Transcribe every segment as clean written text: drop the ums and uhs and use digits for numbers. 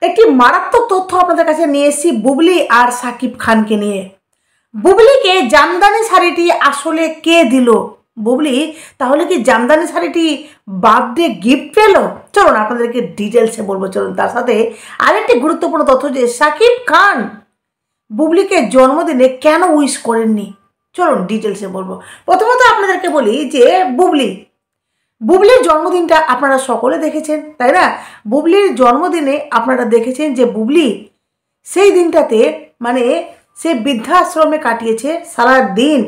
একটি মারাত্মক তথ্য আপনাদের কাছে নিয়ে এসেছি বুবলি আর সাকিব খানকে নিয়ে। বুবলিকে জামদানি শাড়িটি আসলে কে দিল? বুবলি তাহলে কি জামদানি শাড়িটি বার্থডে গিফট পেল? চলুন আপনাদেরকে ডিটেলসে বলবো। চলুন তার সাথে আরেকটি গুরুত্বপূর্ণ তথ্য যে সাকিব খান বুবলিকে জন্মদিনে কেন উইশ করেননি, চলুন ডিটেলসে বলবো। প্রথমত আপনাদেরকে বলি যে বুবলির জন্মদিনটা আপনারা সকলে দেখেছেন, তাই না? বুবলির জন্মদিনে আপনারা দেখেছেন যে বুবলি সেই দিনটাতে মানে সে বৃদ্ধাশ্রমে কাটিয়েছে সারা দিন,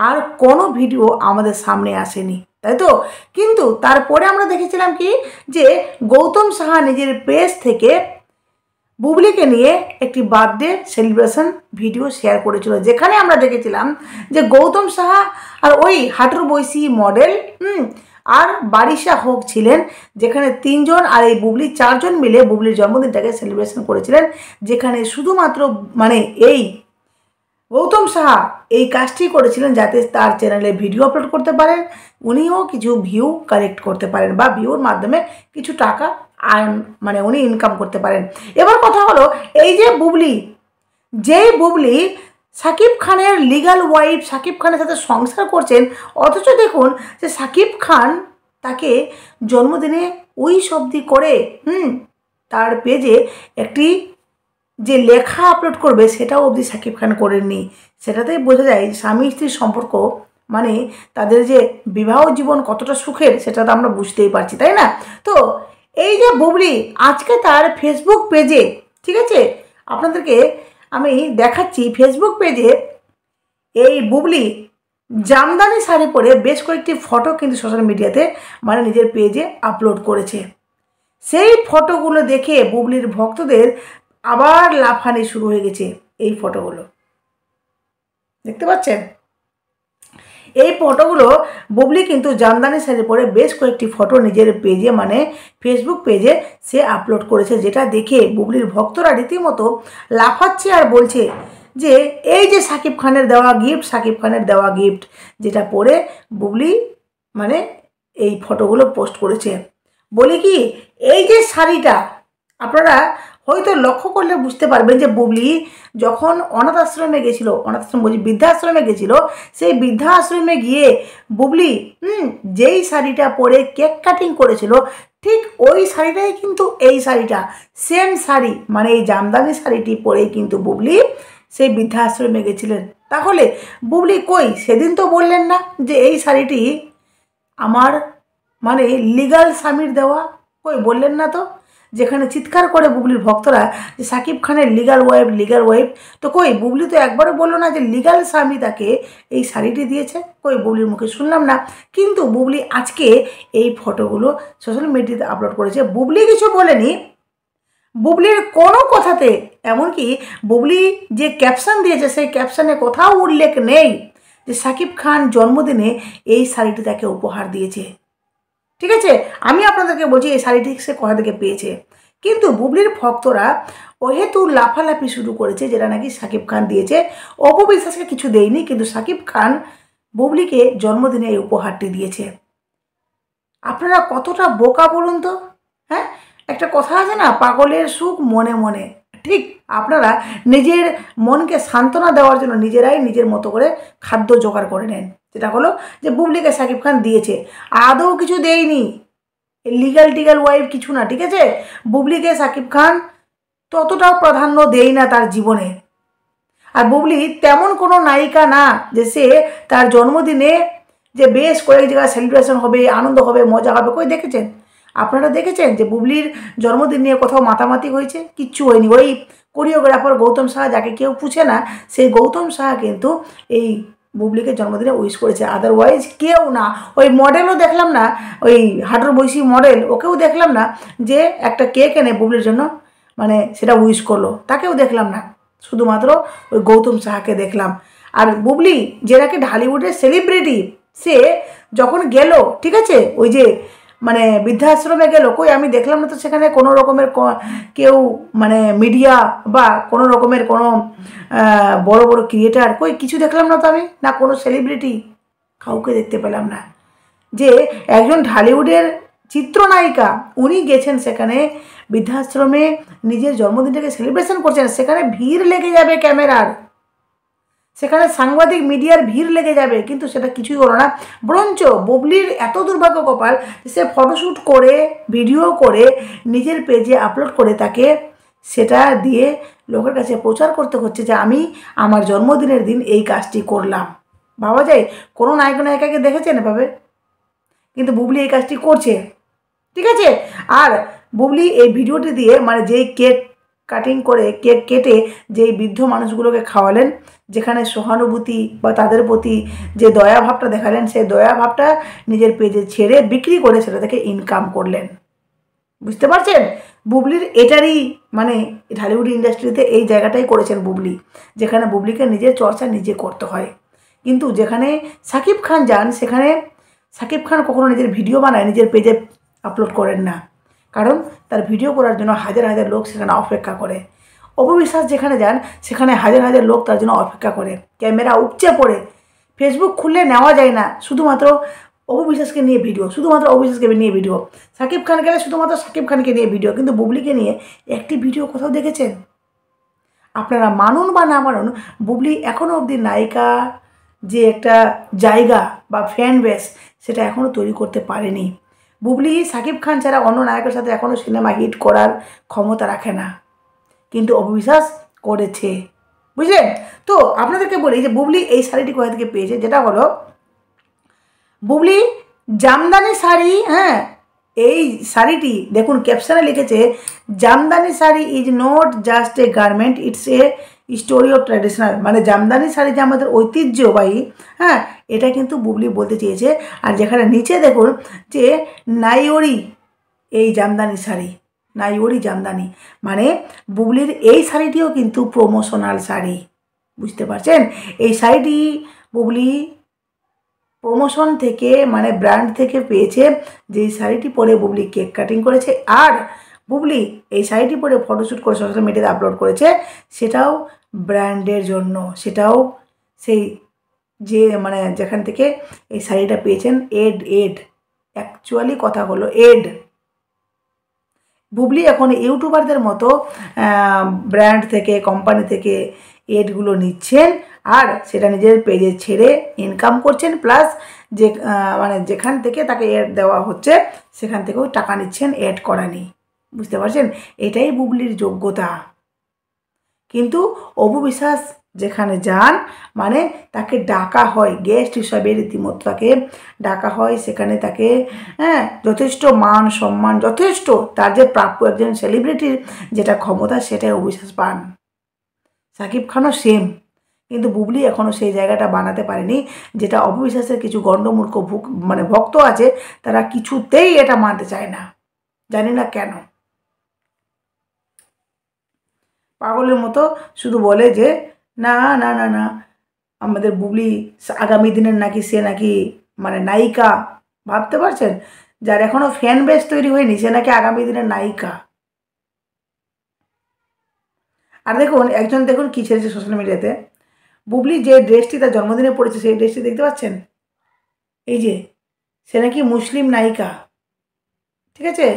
আর কোনো ভিডিও আমাদের সামনে আসেনি, তাই তো? কিন্তু তারপরে আমরা দেখেছিলাম কি যে গৌতম সাহা নিজের পেজ থেকে বুবলিকে নিয়ে একটি বার্থডে সেলিব্রেশন ভিডিও শেয়ার করেছিল, যেখানে আমরা দেখেছিলাম যে গৌতম সাহা আর ওই হাঁটুর বয়সী মডেল আর বারিশা হোক ছিলেন, যেখানে 3 জন আর এই বুবলি 4 জন মিলে বুবলির জন্মদিনটাকে সেলিব্রেশন করেছিলেন, যেখানে শুধুমাত্র মানে এই গৌতম সাহা এই কাজটি করেছিলেন যাতে তার চ্যানেলে ভিডিও আপলোড করতে পারেন, উনিও কিছু ভিউ কালেক্ট করতে পারেন বা ভিউর মাধ্যমে কিছু টাকা মানে উনি ইনকাম করতে পারেন। এবার কথা হলো এই যে বুবলি সাকিব খানের লিগাল ওয়াইফ, সাকিব খানের সাথে সংসার করছেন, অথচ দেখুন যে সাকিব খান তাকে জন্মদিনে উইশ অবধি করে তার পেজে একটি যে লেখা আপলোড করবে সেটাও অবধি সাকিব খান করেননি। সেটাতেই বোঝা যায় স্বামী স্ত্রীর সম্পর্ক মানে তাদের যে বিবাহ জীবন কতটা সুখের সেটা তো আমরা বুঝতেই পারছি, তাই না? তো এই যে বুবলি আজকে তার ফেসবুক পেজে, ঠিক আছে, আপনাদেরকে আমি দেখাচ্ছি ফেসবুক পেজে এই বুবলি জামদানি শাড়ি পরে বেশ কয়েকটি ফটো কিন্তু সোশ্যাল মিডিয়াতে মানে নিজের পেজে আপলোড করেছে। সেই ফটোগুলো দেখে বুবলির ভক্তদের আবার লাফানি শুরু হয়ে গেছে। এই ফটোগুলো দেখতে পাচ্ছেন, এই ফটোগুলো বুবলি কিন্তু জামদানি শাড়ি পরে বেশ কয়েকটি ফটো নিজের পেজে মানে ফেসবুক পেজে সে আপলোড করেছে, যেটা দেখে বুবলির ভক্তরা রীতিমতো লাফাচ্ছে আর বলছে যে এই যে সাকিব খানের দেওয়া গিফট যেটা পরে বুবলি মানে এই ফটোগুলো পোস্ট করেছে। বলি কি এই যে শাড়িটা আপনারা হয়তো লক্ষ্য করলে বুঝতে পারবেন যে বুবলি যখন বৃদ্ধাশ্রমে গেছিল, সেই বৃদ্ধাশ্রমে গিয়ে বুবলি যেই শাড়িটা পরে কেক কাটিং করেছিল ঠিক ওই শাড়িটাই কিন্তু এই শাড়িটা সেম শাড়ি মানে এই জামদানি শাড়িটি পরেই কিন্তু বুবলি সেই বৃদ্ধাশ্রমে গেছিলেন। তাহলে বুবলি কই সেদিন তো বললেন না যে এই শাড়িটি আমার মানে লিগাল স্বামীর দেওয়া, কই বললেন না তো? যেখানে চিৎকার করে বুবলির ভক্তরা যে সাকিব খানের লিগাল ওয়াইফ, তো কই বুবলি তো একবারও বললো না যে লিগাল স্বামী তাকে এই শাড়িটি দিয়েছে, কই বুবলির মুখে শুনলাম না। কিন্তু বুবলি আজকে এই ফটোগুলো সোশ্যাল মিডিয়াতে আপলোড করেছে, বুবলি কিছু বলেনি, বুবলির কোনো কথাতে এমনকি বুবলি যে ক্যাপশন দিয়েছে সেই ক্যাপশনে কোথাও উল্লেখ নেই যে সাকিব খান জন্মদিনে এই শাড়িটি তাকে উপহার দিয়েছে। ঠিক আছে, আমি আপনাদেরকে বলছি এই শাড়িটি সে কোথা থেকে পেয়েছে। কিন্তু বুবলির ভক্তরা ওহেতু লাফালাফি শুরু করেছে যেটা নাকি সাকিব খান দিয়েছে। অপু বিশ্বাসকে কিছু দেয়নি, কিন্তু সাকিব খান বুবলিকে জন্মদিনে এই উপহারটি দিয়েছে। আপনারা কতটা বোকা বলুন তো? হ্যাঁ, একটা কথা আছে না, পাগলের সুখ মনে মনে। ঠিক আপনারা নিজের মনকে সান্ত্বনা দেওয়ার জন্য নিজেরাই নিজের মতো করে খাদ্য জোগাড় করে নেন, যেটা হলো যে বুবলিকে সাকিব খান দিয়েছে, আদৌ কিছু দেয়নি, লিগাল ওয়াইফ কিছু না। ঠিক আছে, বুবলিকে সাকিব খান ততটাও প্রাধান্য দেয় না তার জীবনে। আর বুবলি তেমন কোনো নায়িকা না যে সে তার জন্মদিনে যে বেশ কয়েক জায়গায় সেলিব্রেশন হবে, আনন্দ হবে, মজা হবে। কই দেখেছেন? আপনারা দেখেছেন যে বুবলির জন্মদিন নিয়ে কোথাও মাতামাতি হয়েছে? কিচ্ছু হয়নি। ওই কোরিওগ্রাফার গৌতম সাহা, যাকে কেউ পুছে না, সেই গৌতম সাহা কিন্তু এই বুবলিকে জন্মদিনে উইশ করেছে, আদারওয়াইজ কেউ না। ওই মডেলও দেখলাম না, ওই হাঁটুর বয়সী মডেল, ওকেও দেখলাম না যে একটা কেক এনে বুবলির জন্য মানে সেটা উইশ করলো, তাকেও দেখলাম না। শুধুমাত্র ওই গৌতম সাহাকে দেখলাম। আর বুবলি যে নাকি ঢালিউডের সেলিব্রিটি, সে যখন গেল, ঠিক আছে, ওই যে মানে বৃদ্ধাশ্রমে গেল, কই আমি দেখলাম না তো সেখানে কোনো রকমের কেউ মানে মিডিয়া বা কোনো রকমের কোনো বড় বড় ক্রিয়েটার, কই কিছু দেখলাম না তো আমি, না কোনো সেলিব্রিটি, কাউকে দেখতে পেলাম না। যে একজন ঢালিউডের চিত্রনায়িকা উনি গেছেন সেখানে বৃদ্ধাশ্রমে নিজের জন্মদিনটাকে সেলিব্রেশন করছেন, সেখানে ভিড় লেগে যাবে ক্যামেরার, সেখানে সাংবাদিক মিডিয়ার ভিড় লেগে যাবে, কিন্তু সেটা কিছুই হলো না। বরঞ্চ বুবলির এত দুর্ভাগ্য কপাল, সে ফটোশ্যুট করে ভিডিও করে নিজের পেজে আপলোড করে তাকে সেটা দিয়ে লোকের কাছে প্রচার করতে হচ্ছে যে আমি আমার জন্মদিনের দিন এই কাজটি করলাম। ভাবা যায় কোনো নায়ক নায়িকাকে দেখেছেন এভাবে? কিন্তু বুবলি এই কাজটি করছে, ঠিক আছে। আর বুবলি এই ভিডিওটি দিয়ে মানে যেই কেক কাটিং করে কেক কেটে যেই বৃদ্ধ মানুষগুলোকে খাওয়ালেন, যেখানে সহানুভূতি বা তাদের প্রতি যে দয়া ভাবটা দেখালেন, সেই দয়া ভাবটা নিজের পেজে ছেড়ে বিক্রি করে সেটা থেকে ইনকাম করলেন। বুঝতে পারছেন? বুবলির এটারই মানে ঢালিউড ইন্ডাস্ট্রিতে এই জায়গাটাই করেছেন বুবলি, যেখানে বুবলিকে নিজের চর্চা নিজে করতে হয়। কিন্তু যেখানে শাকিব খান যান, সেখানে শাকিব খান কখনো নিজের ভিডিও বানায় নিজের পেজে আপলোড করেন না, কারণ তার ভিডিও করার জন্য হাজার হাজার লোক সেখানে অপেক্ষা করে। অপু বিশ্বাস যেখানে যান সেখানে হাজার হাজার লোক তার জন্য অপেক্ষা করে, ক্যামেরা উপচে পড়ে, ফেসবুক খুললে নেওয়া যায় না, শুধুমাত্র অপু বিশ্বাসকে নিয়ে ভিডিও, শুধুমাত্র অপু বিশ্বাসকে নিয়ে ভিডিও। শাকিব খান গেলে শুধুমাত্র শাকিব খানকে নিয়ে ভিডিও, কিন্তু বুবলিকে নিয়ে একটি ভিডিও কোথাও দেখেছেন? আপনারা মানুন বা না মানুন, বুবলি এখনও অবধি নায়িকা যে একটা জায়গা বা ফ্যান বেস সেটা এখনও তৈরি করতে পারেনি। বুবলি শাকিব খান ছাড়া অন্য নায়কের সাথে এখনও সিনেমা হিট করার ক্ষমতা রাখে না, কিন্তু অপু বিশ্বাস করেছে, বুঝলেন? তো আপনাদেরকে বলি যে বুবলি এই শাড়িটি কোথা থেকে পেয়েছে, যেটা হলো বুবলি জামদানি শাড়ি, হ্যাঁ এই শাড়িটি দেখুন ক্যাপশনে লিখেছে, Jamdani sari is not just a garment, it's a story of traditional. মানে জামদানি শাড়ি যে আমাদের ঐতিহ্যবাহী, হ্যাঁ এটা কিন্তু বুবলি বলতে চেয়েছে। আর যেখানে নিচে দেখুন যে নাইওরি এই জামদানি শাড়ি, নাইওরি জামদানি, মানে বুবলির এই শাড়িটিও কিন্তু প্রমোশনাল শাড়ি। বুঝতে পারছেন? এই শাড়িটি বুবলি প্রমোশন থেকে মানে ব্র্যান্ড থেকে পেয়েছে, যেই শাড়িটি পরে বুবলি কেক কাটিং করেছে, আর বুবলি এই শাড়িটি পরে ফটোশ্যুট করে সোশ্যাল মিডিয়াতে আপলোড করেছে, সেটাও ব্র্যান্ডের জন্য, সেটাও সেই যে মানে যেখান থেকে এই শাড়িটা পেয়েছেন এড অ্যাকচুয়ালি কথা হলো এড। বুবলি এখন ইউটিউবারদের মতো ব্র্যান্ড থেকে কোম্পানি থেকে এডগুলো নিচ্ছেন, আর সেটা নিজের পেজে ছেড়ে ইনকাম করছেন, প্লাস যে মানে যেখান থেকে তাকে এড দেওয়া হচ্ছে সেখান থেকেও টাকা নিচ্ছেন এড করা নিয়ে। বুঝতে পারছেন? এটাই বুবলির যোগ্যতা। কিন্তু অপু বিশ্বাস যেখানে যান মানে তাকে ডাকা হয় গেস্ট হিসাবে, রীতিমতো তাকে ডাকা হয়, সেখানে তাকে যথেষ্ট মান সম্মান, যথেষ্ট তার যে প্রাপ্য একজন সেলিব্রিটির যেটা ক্ষমতা সেটাই অপু বিশ্বাস পান। শাকিব খানও সেম, কিন্তু বুবলি এখনও সেই জায়গাটা বানাতে পারেনি, যেটা অপু বিশ্বাসের কিছু গণ্ডমূর্খ মানে ভক্ত আছে, তারা কিছুতেই এটা মানতে চায় না, জানি না কেন। পাগলের মতো শুধু বলে যে না না না না আমাদের বুবলি আগামী দিনের নাকি সে নাকি মানে নায়িকা। ভাবতে পারছেন? যার এখনও ফ্যান বেস তৈরি হয়নি সে নাকি আগামী দিনের নায়িকা। আর দেখুন একজন দেখুন কী ছেড়েছে সোশ্যাল মিডিয়াতে, বুবলি যে ড্রেসটি তার জন্মদিনে পড়েছে সেই ড্রেসটি দেখতে পাচ্ছেন, এই যে সে নাকি মুসলিম নায়িকা, ঠিক আছে।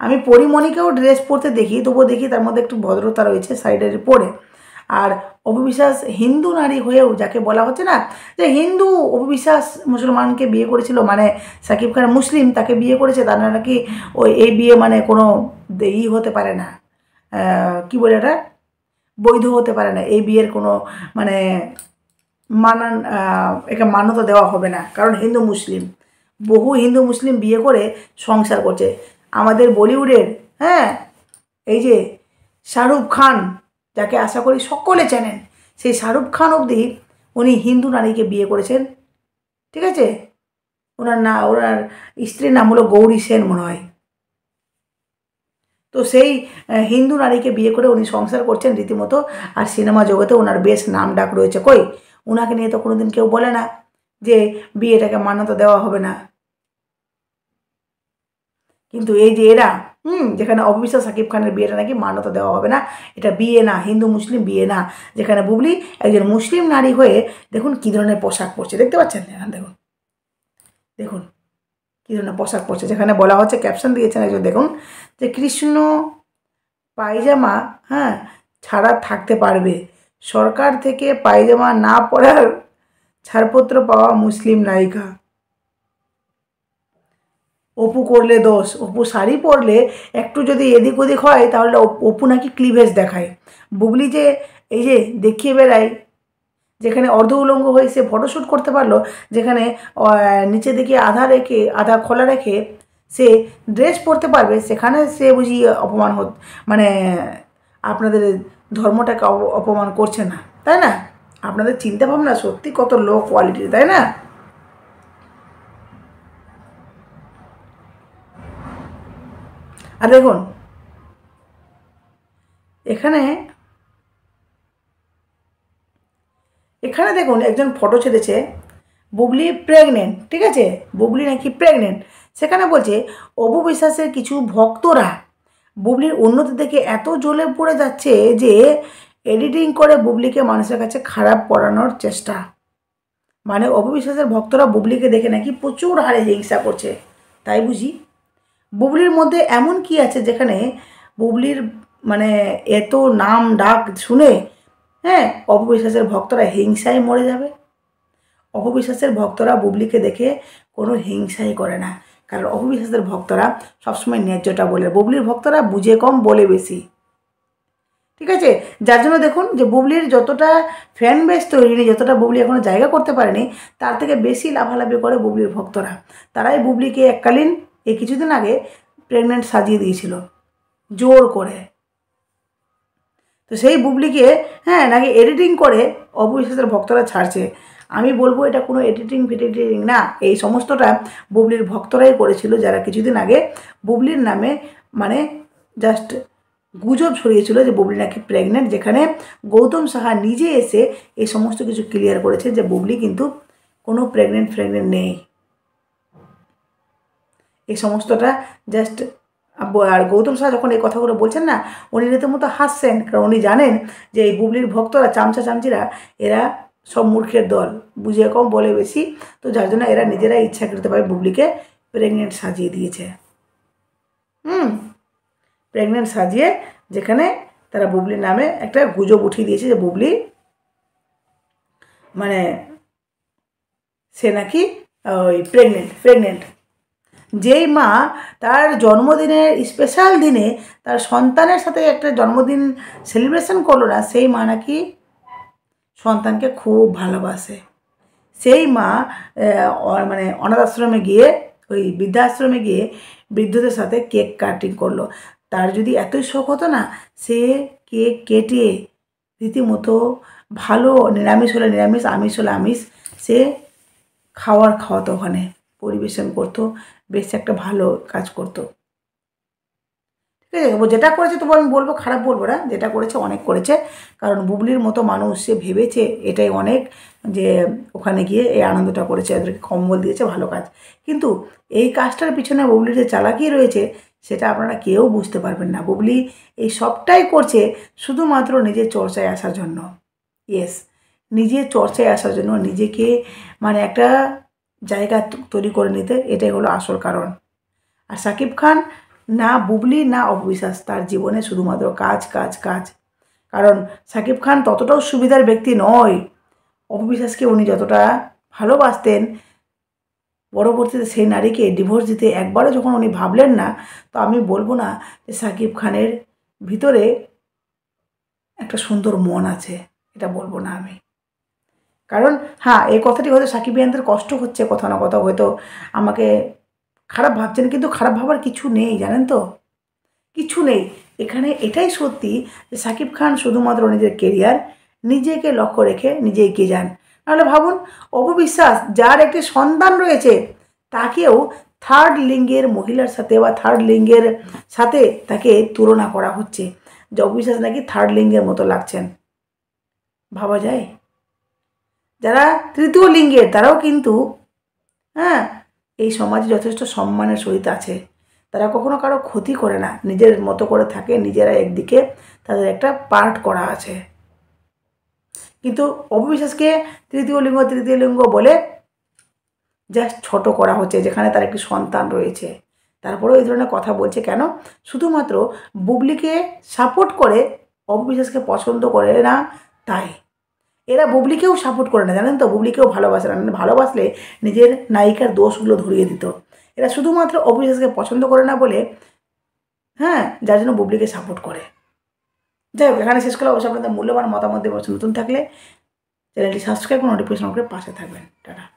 আমি পরিমণিকেও ড্রেস পরতে দেখি, তবুও দেখি তার মধ্যে একটু ভদ্রতা রয়েছে সাইডে পরে। আর অপু বিশ্বাস হিন্দু নারী হয়েও, যাকে বলা হচ্ছে না যে হিন্দু, অপু বিশ্বাস মুসলমানকে বিয়ে করেছিল, মানে শাকিব খান মুসলিম তাকে বিয়ে করেছে, তার নাকি ওই এই বিয়ে মানে কোনো হতে পারে না, কি বলে এটা, বৈধ হতে পারে না, এই বিয়ের কোনো মানে একে মান্যতা দেওয়া হবে না, কারণ হিন্দু মুসলিম। বহু হিন্দু মুসলিম বিয়ে করে সংসার করছে আমাদের বলিউডের, এই যে শাহরুখ খান, যাকে আশা করি সকলে চেনেন, সেই শাহরুখ খান অবধি উনি হিন্দু নারীকে বিয়ে করেছেন, ঠিক আছে। ওনার স্ত্রীর নাম হলো গৌরী সেন মনে হয়। তো সেই হিন্দু নারীকে বিয়ে করে উনি সংসার করছেন রীতিমতো, আর সিনেমা জগতে ওনার বেশ নাম ডাক রয়েছে। কই ওনাকে নিয়ে তো কোনোদিন কেউ বলে না যে বিয়েটাকে মান্যতা দেওয়া হবে না। কিন্তু এই যে এরা যেখানে অপু বিশ্বাস শাকিব খানের বিয়েটা নাকি মান্যতা দেওয়া হবে না, এটা বিয়ে না, হিন্দু মুসলিম বিয়ে না, যেখানে বুবলি একজন মুসলিম নারী হয়ে দেখুন কী ধরনের পোশাক পরছে, দেখতে পাচ্ছেন? দেখুন দেখুন কী ধরনের পোশাক পরছে, যেখানে বলা হচ্ছে ক্যাপশন দিয়েছেন একজন, দেখুন যে কৃষ্ণ পায়জামা হ্যাঁ ছাড়া থাকতে পারবে। সরকার থেকে পায়জামা না পরার ছাড়পত্র পাওয়া মুসলিম নায়িকা। অপু করলে দোষ, অপু শাড়ি পরলে একটু যদি এদিক ওদিক হয় তাহলে অপু নাকি ক্লিভেজ দেখায়। বুবলি যে এই যে দেখিয়ে বেড়ায়, যেখানে অর্ধ উলঙ্গ হয়ে সে ফটোশ্যুট করতে পারলো, যেখানে নিচে দিকে আধা রেখে আধা খোলা রেখে সে ড্রেস পরতে পারবে, সেখানে সে বুঝি অপমান মানে আপনাদের ধর্মটাকে অপমান করছে না, তাই না? আপনাদের চিন্তাভাবনা সত্যি কত লো কোয়ালিটির, তাই না? আর দেখুন এখানে এখানে দেখুন একজন ফটো ছেড়েছে, বুবলি প্রেগনেন্ট, ঠিক আছে, বুবলি নাকি প্রেগনেন্ট। সেখানে বলছে অপু বিশ্বাসের কিছু ভক্তরা বুবলির উন্নতি দেখে এত জ্বলে পড়ে যাচ্ছে যে এডিটিং করে বুবলিকে মানুষের কাছে খারাপ করানোর চেষ্টা। মানে অপু বিশ্বাসের ভক্তরা বুবলিকে দেখে নাকি প্রচুর হারে হিংসা করছে, তাই বুঝি? বুবলির মধ্যে এমন কি আছে যেখানে বুবলির মানে এত নাম ডাক শুনে হ্যাঁ অপু বিশ্বাসের ভক্তরা হিংসায় মরে যাবে? অপু বিশ্বাসের ভক্তরা বুবলিকে দেখে কোনো হিংসাই করে না, কারণ অপু বিশ্বাসের ভক্তরা সবসময় ন্যায্যটা বলে, বুবলির ভক্তরা বুঝে কম বলে বেশি, ঠিক আছে? যার জন্য দেখুন যে বুবলির যতটা ফ্যান বেস তৈরি নেই, যতটা বুবলি এখনও জায়গা করতে পারেনি, তার থেকে বেশি লাফালাফি করে বুবলির ভক্তরা। তারাই বুবলিকে এককালীন এই কিছুদিন আগে প্রেগনেন্ট সাজিয়ে দিয়েছিল জোর করে। তো সেই বুবলিকে হ্যাঁ নাকি এডিটিং করে অপু বিশ্বাসের ভক্তরা ছাড়ছে। আমি বলবো এটা কোনো এডিটিং ফিটিটিং না, এই সমস্তটা বুবলির ভক্তরাই করেছিল, যারা কিছুদিন আগে বুবলির নামে মানে জাস্ট গুজব ছড়িয়েছিল যে বুবলি নাকি প্রেগনেন্ট, যেখানে গৌতম সাহা নিজে এসে এই সমস্ত কিছু ক্লিয়ার করেছে যে বুবলি কিন্তু কোনো প্রেগনেন্ট নেই। এই সমস্তটা জাস্ট আর গৌতম সাহা যখন এই কথাগুলো বলছেন না, উনি রীতিমতো হাসছেন, কারণ উনি জানেন যে এই বুবলির ভক্তরা চামচা চামচিরা এরা সব মূর্খের দল, বুঝে কম বলে বেশি, তো যার জন্য এরা নিজেরাই ইচ্ছাকৃতভাবে বুবলিকে প্রেগনেন্ট সাজিয়ে দিয়েছে। প্রেগনেন্ট সাজিয়ে যেখানে তারা বুবলির নামে একটা গুজব উঠিয়ে দিয়েছে যে বুবলি মানে সে নাকি ওই প্রেগনেন্ট। যেই মা তার জন্মদিনের স্পেশাল দিনে তার সন্তানের সাথে একটা জন্মদিন সেলিব্রেশন করলো না, সেই মা নাকি সন্তানকে খুব ভালোবাসে। সেই মা মানে অনাথ আশ্রমে গিয়ে ওই বৃদ্ধাশ্রমে গিয়ে বৃদ্ধদের সাথে কেক কাটিং করলো। তার যদি এতই শখ হতো না, সে কেক কেটে রীতিমতো ভালো, নিরামিষ হলে নিরামিষ, আমিষ হলে আমিষ, সে খাওয়াতো, ওখানে পরিবেশন করতো, বেশ একটা ভালো কাজ করতো, ঠিক আছে? যেটা করেছে তবু আমি বলবো, খারাপ বলবো না, যেটা করেছে অনেক করেছে, কারণ বুবলির মতো মানুষ সে ভেবেছে এটাই অনেক, যে ওখানে গিয়ে এই আনন্দটা করেছে, ওদেরকে কম্বল দিয়েছে, ভালো কাজ। কিন্তু এই কাজটার পিছনে বুবলির যে চালাকি রয়েছে সেটা আপনারা কেউ বুঝতে পারবেন না। বুবলি এই সবটাই করছে শুধুমাত্র নিজের চর্চায় আসার জন্য। ইয়েস, নিজের চর্চায় আসার জন্য, নিজেকে মানে একটা জায়গা তৈরি করে নিতে, এটাই হলো আসল কারণ। আর শাকিব খান না বুবলি না অপু বিশ্বাস, তার জীবনে শুধুমাত্র কাজ কাজ কাজ। কারণ শাকিব খান ততটাও সুবিধার ব্যক্তি নয়। অপু বিশ্বাসকে উনি যতটা ভালোবাসতেন, পরবর্তীতে সেই নারীকে ডিভোর্স দিতে একবারও যখন উনি ভাবলেন না, তো আমি বলবো না যে শাকিব খানের ভিতরে একটা সুন্দর মন আছে, এটা বলবো না আমি। কারণ হ্যাঁ, এই কথাটি হয়তো সাকিবিয়ানদের কষ্ট হচ্ছে, কোথাও না কোথাও হয়তো আমাকে খারাপ ভাবছেন, কিন্তু খারাপ ভাবার কিছু নেই, জানেন তো, কিছু নেই। এখানে এটাই সত্যি যে শাকিব খান শুধুমাত্র নিজের কেরিয়ার, নিজেকে লক্ষ্য রেখে নিজে এগিয়ে যান। নাহলে ভাবুন, অপু বিশ্বাস যার একটি সন্তান রয়েছে, তাকেও থার্ড লিঙ্গের মহিলার সাথে বা থার্ড লিঙ্গের সাথে তাকে তুলনা করা হচ্ছে, যে অপু বিশ্বাস নাকি থার্ড লিঙ্গের মতো লাগছেন। ভাবা যায়? যারা তৃতীয় লিঙ্গের তারাও কিন্তু হ্যাঁ এই সমাজে যথেষ্ট সম্মানের সহিত আছে, তারা কখনো কারো ক্ষতি করে না, নিজের মতো করে থাকে, নিজেরা একদিকে তাদের একটা পার্ট করা আছে। কিন্তু অপবিশ্বাসকে তৃতীয় লিঙ্গ বলে জাস্ট ছোট করা হচ্ছে, যেখানে তার একটি সন্তান রয়েছে, তারপরেও এই ধরনের কথা বলছে কেন? শুধুমাত্র বুবলিকে সাপোর্ট করে, অপু বিশ্বাসকে পছন্দ করে না তাই। এরা বুবলিকেও সাপোর্ট করে না, জানেন তো, বুবলিকেও ভালোবাসে না, ভালোবাসলে নিজের নায়িকার দোষগুলো ধরিয়ে দিত। এরা শুধুমাত্র অপু বিশ্বাসকে পছন্দ করে না বলে, হ্যাঁ, যার জন্য বুবলিকে সাপোর্ট করে। যাই হোক, এখানে শেষ করলে অবশ্যই আপনাদের মূল্যবান মতামত দেবো। নতুন থাকলে চ্যানেলটি সাবস্ক্রাইব করে নোটিফিকেশন করে পাশে থাকবেন। টাটা।